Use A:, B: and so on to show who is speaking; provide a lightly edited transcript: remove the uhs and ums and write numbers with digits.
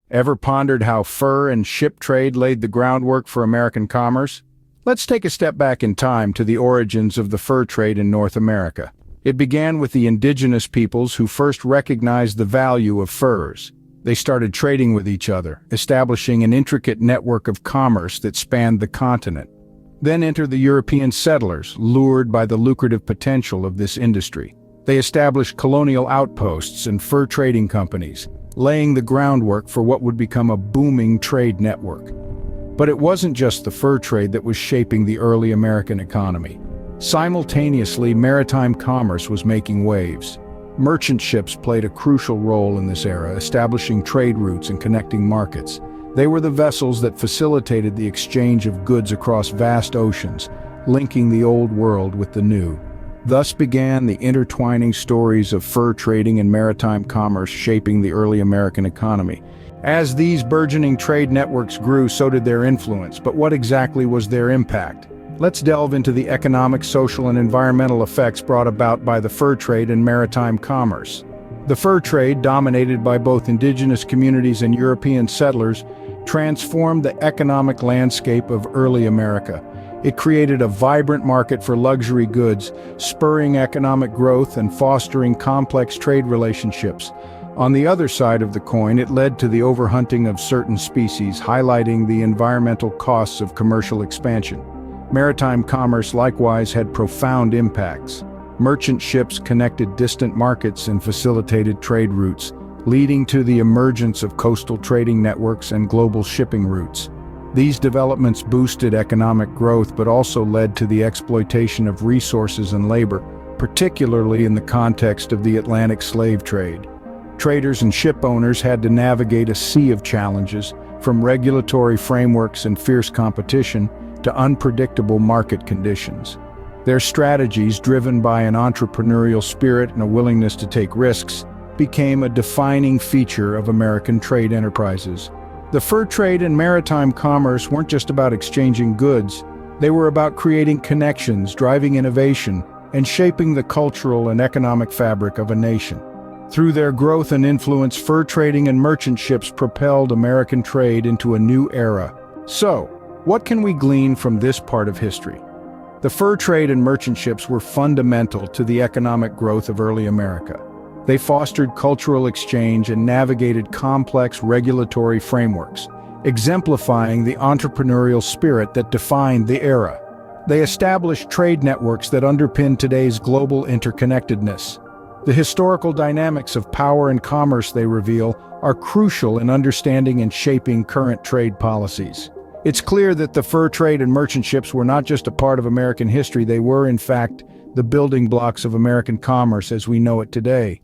A: Ever pondered how fur and ship trade laid the groundwork for American commerce? Let's take a step back in time to the origins of the fur trade in North America. It began with the indigenous peoples who first recognized the value of furs. They started trading with each other, establishing an intricate network of commerce that spanned the continent. Then entered the European settlers, lured by the lucrative potential of this industry. They established colonial outposts and fur trading companies, laying the groundwork for what would become a booming trade network. But it wasn't just the fur trade that was shaping the early American economy. Simultaneously, maritime commerce was making waves. Merchant ships played a crucial role in this era, establishing trade routes and connecting markets. They were the vessels that facilitated the exchange of goods across vast oceans, linking the old world with the new. Thus began the intertwining stories of fur trading and maritime commerce shaping the early American economy. As these burgeoning trade networks grew, so did their influence. But what exactly was their impact? Let's delve into the economic, social, and environmental effects brought about by the fur trade and maritime commerce. The fur trade, dominated by both indigenous communities and European settlers, transformed the economic landscape of early America. It created a vibrant market for luxury goods, spurring economic growth and fostering complex trade relationships. On the other side of the coin, it led to the overhunting of certain species, highlighting the environmental costs of commercial expansion. Maritime commerce likewise had profound impacts. Merchant ships connected distant markets and facilitated trade routes, leading to the emergence of coastal trading networks and global shipping routes. These developments boosted economic growth but also led to the exploitation of resources and labor, particularly in the context of the Atlantic slave trade. Traders and ship owners had to navigate a sea of challenges, from regulatory frameworks and fierce competition to unpredictable market conditions. Their strategies, driven by an entrepreneurial spirit and a willingness to take risks, became a defining feature of American trade enterprises. The fur trade and maritime commerce weren't just about exchanging goods. They were about creating connections, driving innovation, and shaping the cultural and economic fabric of a nation. Through their growth and influence, fur trading and merchant ships propelled American trade into a new era. So, what can we glean from this part of history? The fur trade and merchant ships were fundamental to the economic growth of early America. They fostered cultural exchange and navigated complex regulatory frameworks, exemplifying the entrepreneurial spirit that defined the era. They established trade networks that underpin today's global interconnectedness. The historical dynamics of power and commerce they reveal are crucial in understanding and shaping current trade policies. It's clear that the fur trade and merchant ships were not just a part of American history, they were, in fact, the building blocks of American commerce as we know it today.